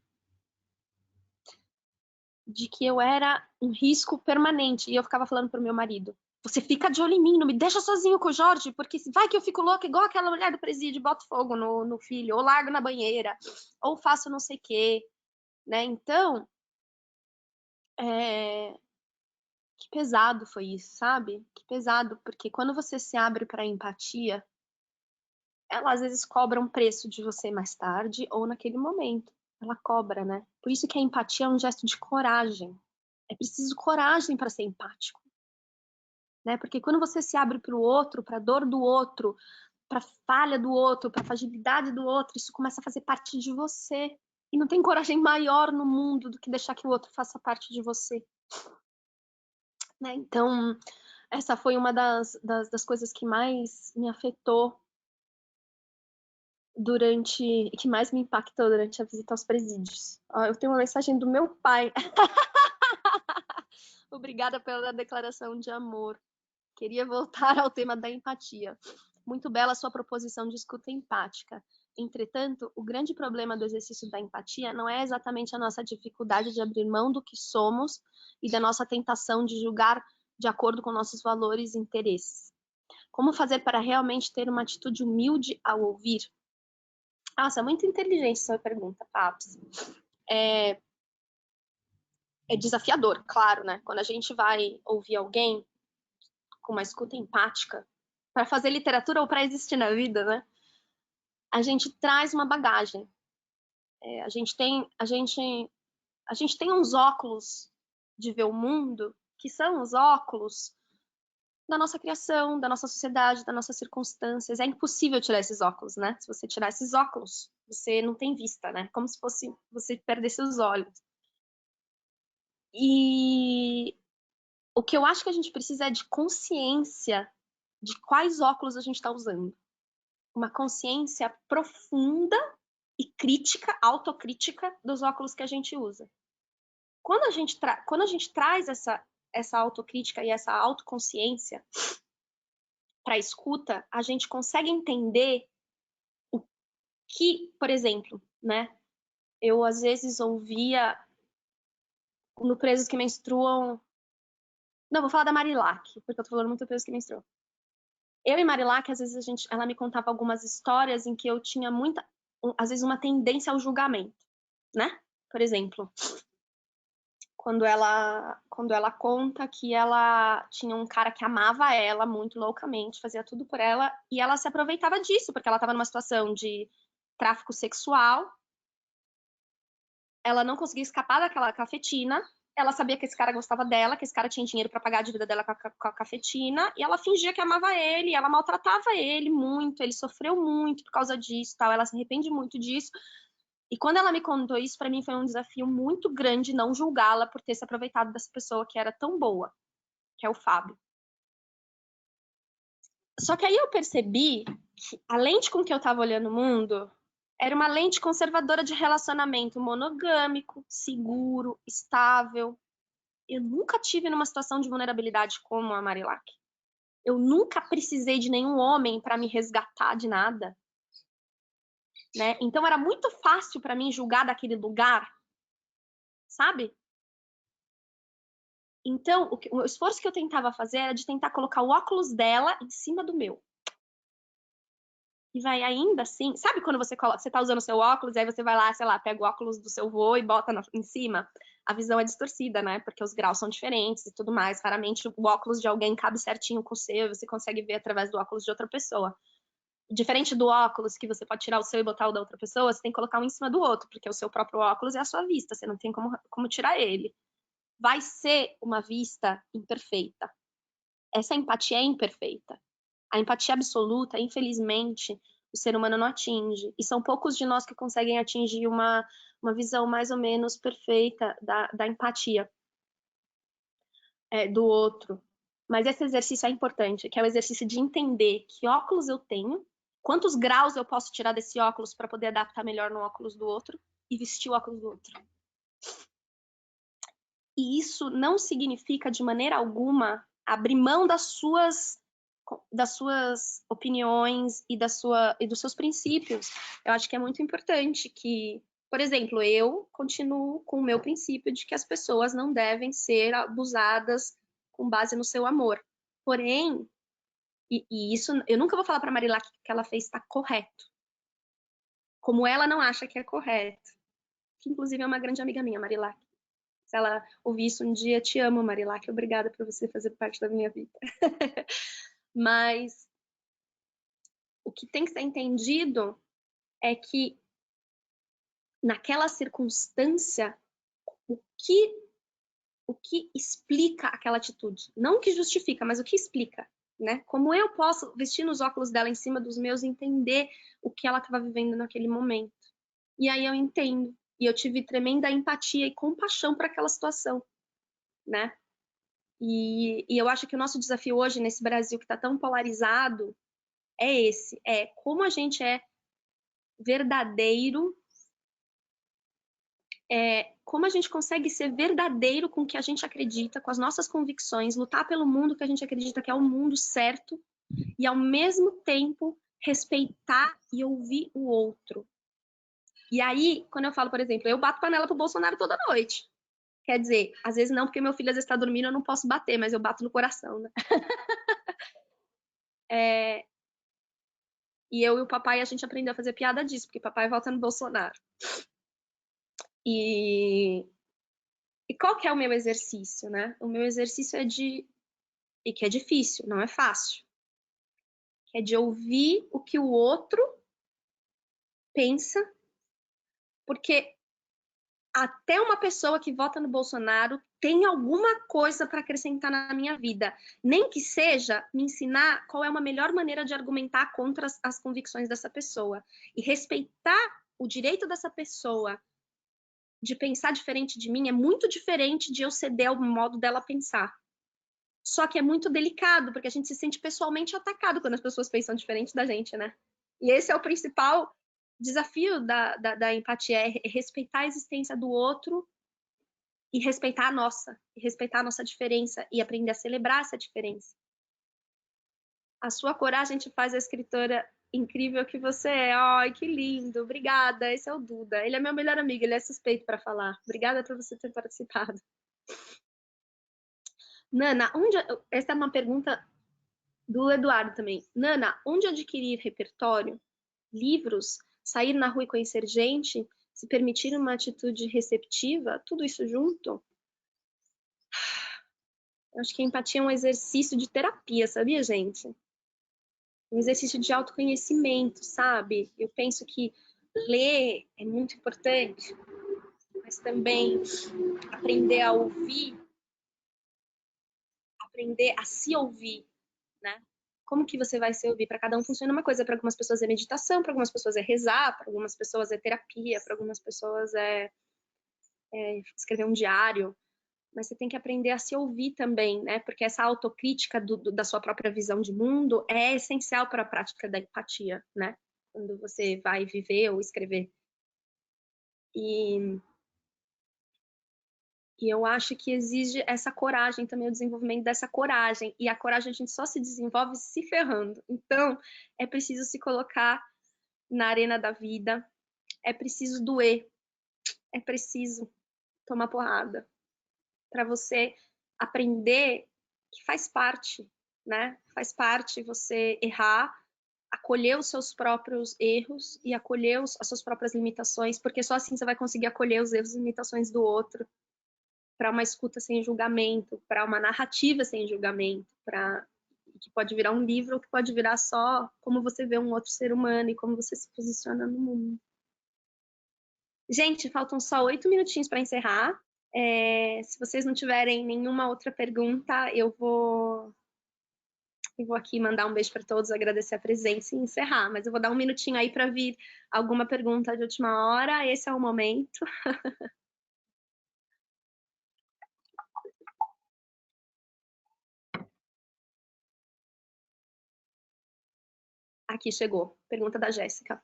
De que eu era um risco permanente. E eu ficava falando pro meu marido: você fica de olho em mim, não me deixa sozinho com o Jorge, porque vai que eu fico louca igual aquela mulher do presídio, boto fogo no filho, ou largo na banheira, ou faço não sei o quê, né? Então, que pesado foi isso, sabe? Que pesado, porque quando você se abre para empatia, ela às vezes cobra um preço de você mais tarde ou naquele momento. Ela cobra, né? Por isso que a empatia é um gesto de coragem. É preciso coragem para ser empático, né? Porque quando você se abre para o outro, para a dor do outro, para a falha do outro, para a fragilidade do outro, isso começa a fazer parte de você. E não tem coragem maior no mundo do que deixar que o outro faça parte de você, né? Então, essa foi uma das coisas que mais me afetou que mais me impactou durante a visita aos presídios. Ó, eu tenho uma mensagem do meu pai. Obrigada pela declaração de amor. Queria voltar ao tema da empatia. Muito bela a sua proposição de escuta empática. Entretanto, o grande problema do exercício da empatia não é exatamente a nossa dificuldade de abrir mão do que somos e da nossa tentação de julgar de acordo com nossos valores e interesses. Como fazer para realmente ter uma atitude humilde ao ouvir? Nossa, é muito inteligente essa pergunta, Paps. É desafiador, claro, né? Quando a gente vai ouvir alguém com uma escuta empática, para fazer literatura ou para existir na vida, né? A gente traz uma bagagem. A gente tem uns óculos de ver o mundo que são os óculos da nossa criação, da nossa sociedade, das nossas circunstâncias. É impossível tirar esses óculos, né? Se você tirar esses óculos, você não tem vista, né? Como se fosse você perdesse os olhos. E o que eu acho que a gente precisa é de consciência de quais óculos a gente está usando. Uma consciência profunda e crítica, autocrítica dos óculos que a gente usa. Quando a gente traz essa autocrítica e essa autoconsciência para a escuta, a gente consegue entender o que, por exemplo, né? Eu às vezes ouvia no Presos que Menstruam. Não, vou falar da Marilac, porque eu tô falando muito do Presos que Menstruam. Eu e Marilac, às vezes ela me contava algumas histórias em que eu tinha às vezes uma tendência ao julgamento, né? Por exemplo, quando ela conta que ela tinha um cara que amava ela muito loucamente, fazia tudo por ela, e ela se aproveitava disso, porque ela estava numa situação de tráfico sexual, ela não conseguia escapar daquela cafetina, ela sabia que esse cara gostava dela, que esse cara tinha dinheiro para pagar a dívida dela com a cafetina, e ela fingia que amava ele, ela maltratava ele muito, ele sofreu muito por causa disso, tal, ela se arrepende muito disso. E quando ela me contou isso, para mim foi um desafio muito grande não julgá-la por ter se aproveitado dessa pessoa que era tão boa, que é o Fábio. Só que aí eu percebi que a lente com que eu estava olhando o mundo era uma lente conservadora de relacionamento monogâmico, seguro, estável. Eu nunca tive numa situação de vulnerabilidade como a Marilac. Eu nunca precisei de nenhum homem para me resgatar de nada, né? Então era muito fácil para mim julgar daquele lugar, sabe? Então, o esforço que eu tentava fazer era de tentar colocar o óculos dela em cima do meu. E vai ainda assim, sabe quando você tá usando o seu óculos, e aí você vai lá, sei lá, pega o óculos do seu vô e bota em cima? A visão é distorcida, né? Porque os graus são diferentes e tudo mais. Raramente o óculos de alguém cabe certinho com o seu, você consegue ver através do óculos de outra pessoa. Diferente do óculos, que você pode tirar o seu e botar o da outra pessoa, você tem que colocar um em cima do outro, porque o seu próprio óculos é a sua vista, você não tem como tirar ele. Vai ser uma vista imperfeita. Essa empatia é imperfeita. A empatia absoluta, infelizmente, o ser humano não atinge. E são poucos de nós que conseguem atingir uma visão mais ou menos perfeita da empatia do outro. Mas esse exercício é importante, que é o exercício de entender que óculos eu tenho, quantos graus eu posso tirar desse óculos para poder adaptar melhor no óculos do outro e vestir o óculos do outro. E isso não significa, de maneira alguma, abrir mão das suas das suas opiniões e dos seus princípios. Eu acho que é muito importante que, por exemplo, eu continuo com o meu princípio de que as pessoas não devem ser abusadas com base no seu amor. Porém, e isso eu nunca vou falar para Marilá que o que ela fez está correto, como ela não acha que é correto, que inclusive é uma grande amiga minha, Marilá. Se ela ouvir isso um dia, te amo, Marilá, que obrigada por você fazer parte da minha vida. Mas o que tem que ser entendido é que naquela circunstância, o que, o que explica aquela atitude, não o que justifica, mas o que explica, né? Como eu posso vestir os óculos dela em cima dos meus e entender o que ela estava vivendo naquele momento. E aí eu entendo, e eu tive tremenda empatia e compaixão para aquela situação, né? E eu acho que o nosso desafio hoje nesse Brasil que está tão polarizado é esse, é como a gente é verdadeiro, como a gente consegue ser verdadeiro com o que a gente acredita, com as nossas convicções, lutar pelo mundo que a gente acredita que é o mundo certo e, ao mesmo tempo, respeitar e ouvir o outro. E aí, quando eu falo, por exemplo, eu bato panela pro Bolsonaro toda noite. Quer dizer, às vezes não, porque meu filho às vezes está dormindo, eu não posso bater, mas eu bato no coração, né? E eu e o papai, a gente aprendeu a fazer piada disso, porque papai vota no Bolsonaro. E qual que é o meu exercício, né? O meu exercício e que é difícil, não é fácil, que é de ouvir o que o outro pensa, porque até uma pessoa que vota no Bolsonaro tem alguma coisa para acrescentar na minha vida, nem que seja me ensinar qual é uma melhor maneira de argumentar contra as convicções dessa pessoa e respeitar o direito dessa pessoa de pensar diferente de mim é muito diferente de eu ceder ao modo dela pensar. Só que é muito delicado, porque a gente se sente pessoalmente atacado quando as pessoas pensam diferente da gente, né? E esse é o principal desafio da empatia, é respeitar a existência do outro e respeitar a nossa diferença e aprender a celebrar essa diferença. A sua coragem te faz a escritora incrível que você é. Ai, que lindo. Obrigada. Esse é o Duda. Ele é meu melhor amigo, ele é suspeito para falar. Obrigada por você ter participado. Nana, essa é uma pergunta do Eduardo também. Nana, onde adquirir repertório, livros, sair na rua e conhecer gente, se permitir uma atitude receptiva, tudo isso junto? Eu acho que a empatia é um exercício de terapia, sabia, gente? Um exercício de autoconhecimento, sabe? Eu penso que ler é muito importante, mas também aprender a ouvir, aprender a se ouvir, né? Como que você vai se ouvir? Para cada um funciona uma coisa. Para algumas pessoas é meditação, para algumas pessoas é rezar, para algumas pessoas é terapia, para algumas pessoas é escrever um diário. Mas você tem que aprender a se ouvir também, né? Porque essa autocrítica da sua própria visão de mundo é essencial para a prática da empatia, né? Quando você vai viver ou escrever. E eu acho que exige essa coragem também, o desenvolvimento dessa coragem. E a coragem a gente só se desenvolve se ferrando. Então, é preciso se colocar na arena da vida, é preciso doer, é preciso tomar porrada para você aprender que faz parte, né? Faz parte você errar, acolher os seus próprios erros e acolher as suas próprias limitações, porque só assim você vai conseguir acolher os erros e limitações do outro, para uma escuta sem julgamento, para uma narrativa sem julgamento, para que pode virar um livro ou que pode virar só como você vê um outro ser humano e como você se posiciona no mundo. Gente, faltam só 8 minutinhos para encerrar. Se vocês não tiverem nenhuma outra pergunta, eu vou aqui mandar um beijo para todos, agradecer a presença e encerrar. Mas eu vou dar um minutinho aí para vir alguma pergunta de última hora. Esse é o momento. Aqui chegou. Pergunta da Jéssica.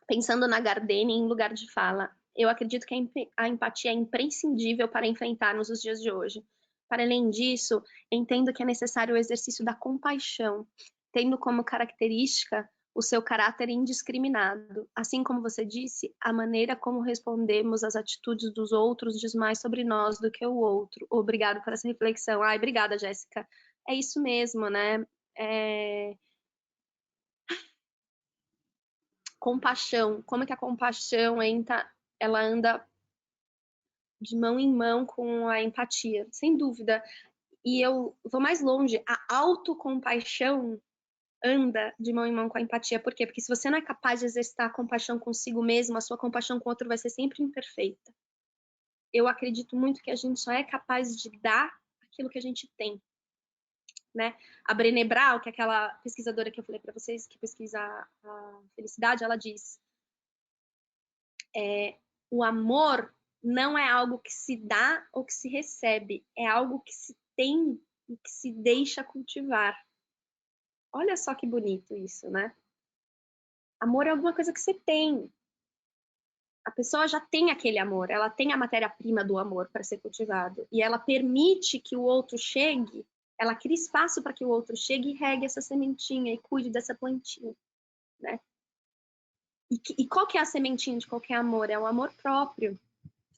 Pensando na Gardenia em lugar de fala, eu acredito que a empatia é imprescindível para enfrentarmos os dias de hoje. Para além disso, entendo que é necessário o exercício da compaixão, tendo como característica o seu caráter indiscriminado. Assim como você disse, a maneira como respondemos às atitudes dos outros diz mais sobre nós do que o outro. Obrigado por essa reflexão. Ai, obrigada, Jéssica. É isso mesmo, né? Compaixão. Como é que a compaixão ela anda de mão em mão com a empatia? Sem dúvida. E eu vou mais longe. A autocompaixão anda de mão em mão com a empatia. Por quê? Porque se você não é capaz de exercitar a compaixão consigo mesmo, a sua compaixão com o outro vai ser sempre imperfeita. Eu acredito muito que a gente só é capaz de dar aquilo que a gente tem, né? A Brené Brown, que é aquela pesquisadora que eu falei para vocês, que pesquisa a felicidade, ela diz: o amor não é algo que se dá ou que se recebe, é algo que se tem e que se deixa cultivar. Olha só que bonito isso, né? Amor é alguma coisa que você tem. A pessoa já tem aquele amor, ela tem a matéria-prima do amor para ser cultivado. E ela permite que o outro chegue, ela cria espaço para que o outro chegue e regue essa sementinha e cuide dessa plantinha, né? E qual que é a sementinha de qualquer amor? É o amor próprio,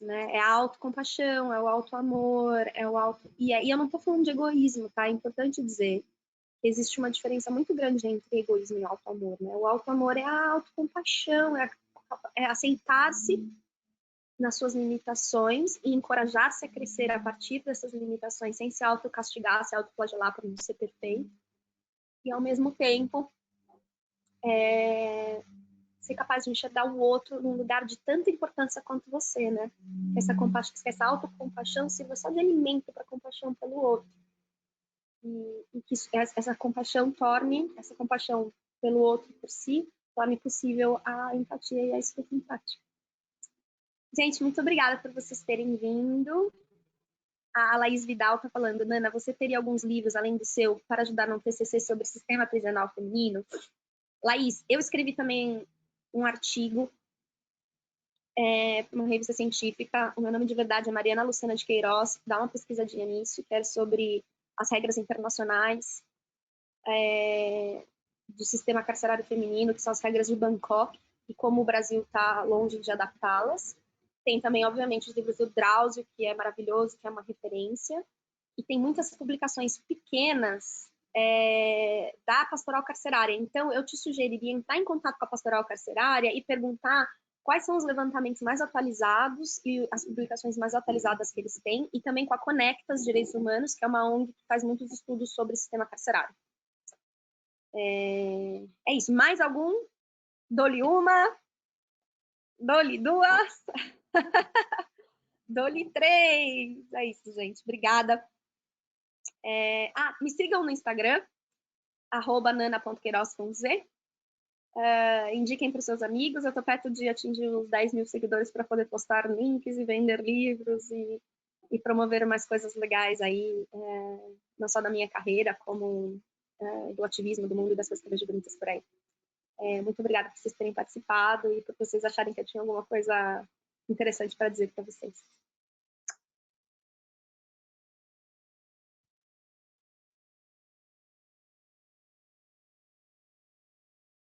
né? É a autocompaixão, é o auto-amor, é o auto... E eu não estou falando de egoísmo, tá? É importante dizer. Existe uma diferença muito grande entre egoísmo e auto-amor, né? O auto-amor é a autocompaixão, é aceitar-se nas suas limitações e encorajar-se a crescer a partir dessas limitações, sem se autocastigar, se autoflagelar por não ser perfeito. E, ao mesmo tempo, ser capaz de enxergar o outro num lugar de tanta importância quanto você, né? Essa autocompaixão sirva só de alimento para a compaixão pelo outro. E que essa compaixão pelo outro por si, torne possível a empatia e a escuta empática. Gente, muito obrigada por vocês terem vindo. A Laís Vidal está falando: Nana, você teria alguns livros, além do seu, para ajudar no TCC sobre sistema prisional feminino? Laís, eu escrevi também um artigo para uma revista científica. O meu nome de verdade é Mariana Lucena de Queiroz. Dá uma pesquisadinha nisso, que é sobre as regras internacionais do sistema carcerário feminino, que são as regras de Bangkok, e como o Brasil está longe de adaptá-las. Tem também, obviamente, os livros do Drauzio, que é maravilhoso, que é uma referência. E tem muitas publicações pequenas da pastoral carcerária. Então, eu te sugeriria entrar em contato com a pastoral carcerária e perguntar quais são os levantamentos mais atualizados e as publicações mais atualizadas que eles têm, e também com a Conectas Direitos Humanos, que é uma ONG que faz muitos estudos sobre o sistema carcerário. É isso. Mais algum? Dou-lhe uma, dou-lhe duas, dou-lhe três. É isso, gente. Obrigada. Me sigam no Instagram, @nana.queiroz com Z. Indiquem para os seus amigos. Eu estou perto de atingir os 10 mil seguidores para poder postar links e vender livros e promover mais coisas legais aí, não só da minha carreira, como do ativismo, do mundo e das coisas que eu vejo bonitas por aí. Muito obrigada por vocês terem participado e por vocês acharem que eu tinha alguma coisa interessante para dizer para vocês.